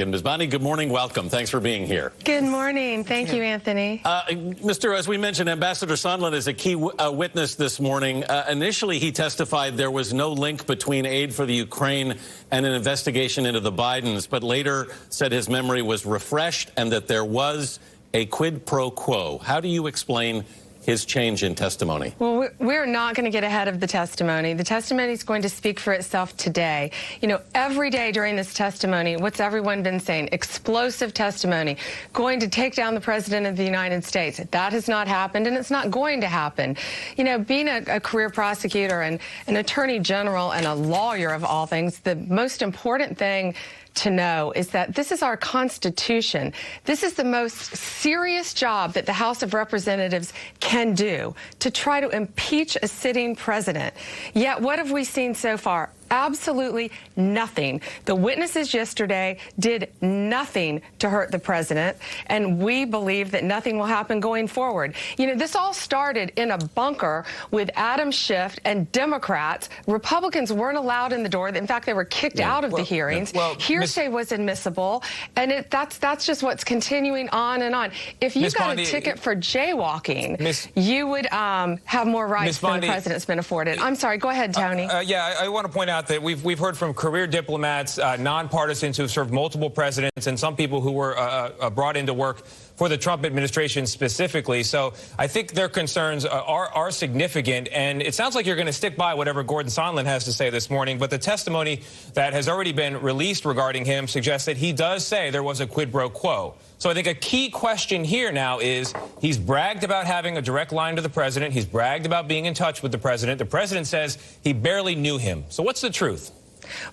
And Ms. Bondi, good morning. Welcome. Thanks for being here. Good morning. Thank you, Anthony. As we mentioned, Ambassador Sondland is a key witness this morning. Initially, he testified there was no link between aid for the Ukraine and an investigation into the Bidens, but later said his memory was refreshed and that there was a quid pro quo. How do you explain his change in testimony? Well, we're not going to get ahead of the testimony. The testimony is going to speak for itself today. You know, every day during this testimony, what's everyone been saying? Explosive testimony, going to take down the President of the United States. That has not happened, and it's not going to happen. You know, being a career prosecutor and an attorney general and a lawyer of all things, the most important thing to know is that this is our Constitution. This is the most serious job that the House of Representatives can do, to try to impeach a sitting president. Yet what have we seen so far? Absolutely nothing. The witnesses yesterday did nothing to hurt the president, and we believe that nothing will happen going forward. You know, this all started in a bunker with Adam Schiff and Democrats. Republicans weren't allowed in the door. In fact, they were kicked out of the hearings. Hearsay was admissible, and that's just what's continuing on and on. If you got a ticket for jaywalking, you would have more rights than the president's been afforded. I'm sorry. Go ahead, Tony. I want to point out that we've heard from career diplomats, nonpartisans who have served multiple presidents, and some people who were brought into work for the Trump administration specifically. So I think their concerns are significant, and it sounds like you're going to stick by whatever Gordon Sondland has to say this morning. But the testimony that has already been released regarding him suggests that he does say there was a quid pro quo. So I think a key question here now is he's bragged about having a direct line to the president. He's bragged about being in touch with the president. The president says he barely knew him. So what's the truth?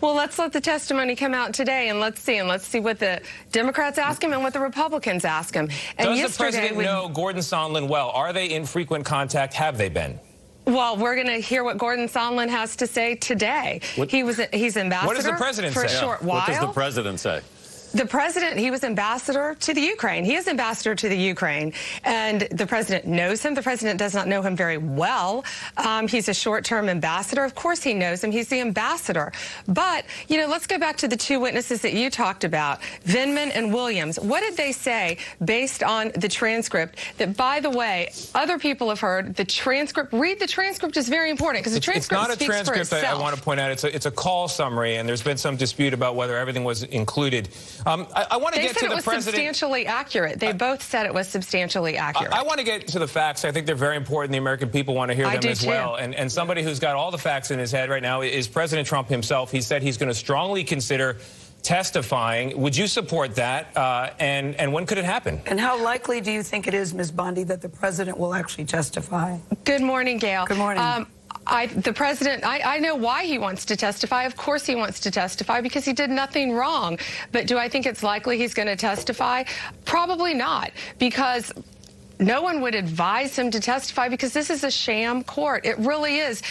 Well, let's let the testimony come out today, and let's see what the Democrats ask him and what the Republicans ask him. And does the president know Gordon Sondland well? Are they in frequent contact? Have they been? Well, we're going to hear what Gordon Sondland has to say today. He's ambassador what does the president for say? a short while. What does the president say? The president, he was ambassador to the Ukraine. He is ambassador to the Ukraine, and the president knows him. The president does not know him very well. He's a short-term ambassador. Of course he knows him. He's the ambassador. But, you know, let's go back to the two witnesses that you talked about, Vindman and Williams. What did they say based on the transcript that, by the way, other people have heard? The transcript, read the transcript is very important, because the transcript speaks for itself. It's not a transcript, I want to point out. It's a call summary, and there's been some dispute about whether everything was included. I want to get to the president. They said it was substantially accurate. They both said it was substantially accurate. I want to get to the facts. I think they're very important. The American people want to hear them as well. And somebody who's got all the facts in his head right now is President Trump himself. He said he's going to strongly consider testifying. Would you support that? And when could it happen? And how likely do you think it is, Ms. Bondi, that the president will actually testify? Good morning, Gail. Good morning. The president, I know why he wants to testify. Of course he wants to testify, because he did nothing wrong. But do I think it's likely he's going to testify? Probably not, because no one would advise him to testify, because this is a sham court. It really is.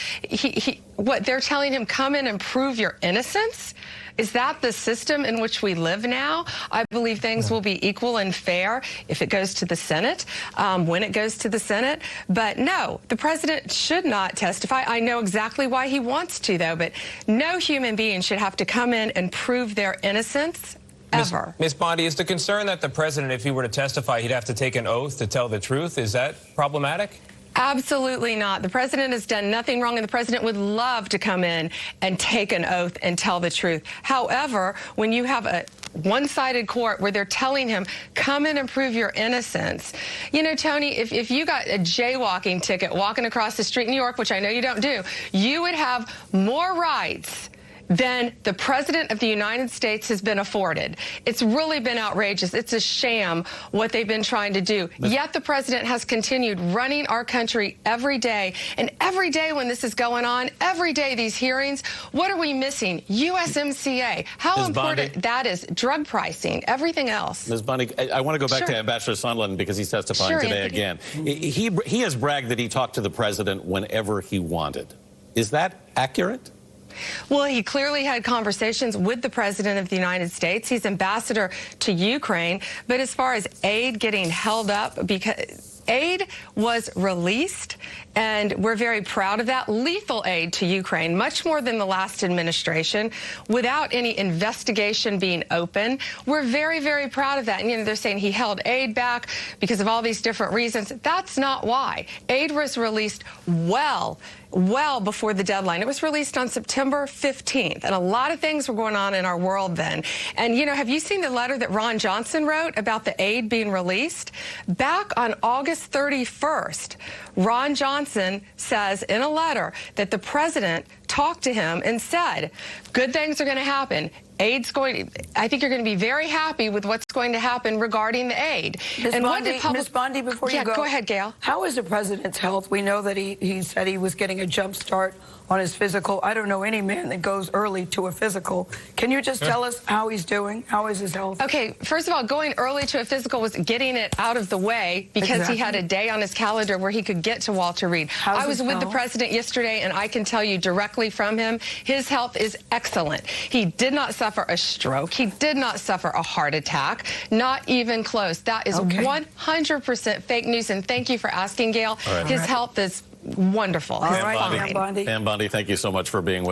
What they're telling him, come in and prove your innocence? Is that the system in which we live now? I believe things will be equal and fair if it goes to the Senate, when it goes to the Senate. But no, the president should not testify. I know exactly why he wants to, though, but no human being should have to come in and prove their innocence ever. Ms. Bondi, is the concern that the president, if he were to testify, he'd have to take an oath to tell the truth? Is that problematic? Absolutely not. The president has done nothing wrong, and the president would love to come in and take an oath and tell the truth. However, when you have a one-sided court where they're telling him, come in and prove your innocence. You know, Tony, if you got a jaywalking ticket walking across the street in New York, which I know you don't do, you would have more rights than the president of the United States has been afforded. It's really been outrageous. It's a sham what they've been trying to do. Yet the president has continued running our country every day. And every day when this is going on, every day these hearings, what are we missing? USMCA. How important that is. Drug pricing, everything else. Ms. Bondi, I want to go back to Ambassador Sondland, because he's testifying today again. He has bragged that he talked to the president whenever he wanted. Is that accurate? Well, he clearly had conversations with the president of the United States. He's ambassador to Ukraine. But as far as aid getting held up, because aid was released, and we're very proud of that. Lethal aid to Ukraine, much more than the last administration, without any investigation being open. We're very, very proud of that. And, you know, they're saying he held aid back because of all these different reasons. That's not why. Aid was released well before the deadline. It was released on September 15th, and a lot of things were going on in our world then. And, you know, have you seen the letter that Ron Johnson wrote about the aid being released? Back on August 31st, Ron Johnson says in a letter that the president talked to him and said, good things are going to happen. Aid's going. I think you're going to be very happy with what's going to happen regarding the aid. Ms. Bondi, before you go ahead, Gail. How is the president's health? We know that he said he was getting a jump start on his physical. I don't know any man that goes early to a physical. Can you just tell us how he's doing? How is his health? Okay, first of all, going early to a physical was getting it out of the way because he had a day on his calendar where he could get to Walter Reed. I was with the president yesterday, and I can tell you directly from him, his health is excellent. He did not suffer a stroke. He did not suffer a heart attack, not even close. That is 100% fake news, and thank you for asking, Gail. His health is wonderful. All right, Pam Bondi. Pam Bondi, thank you so much for being with us.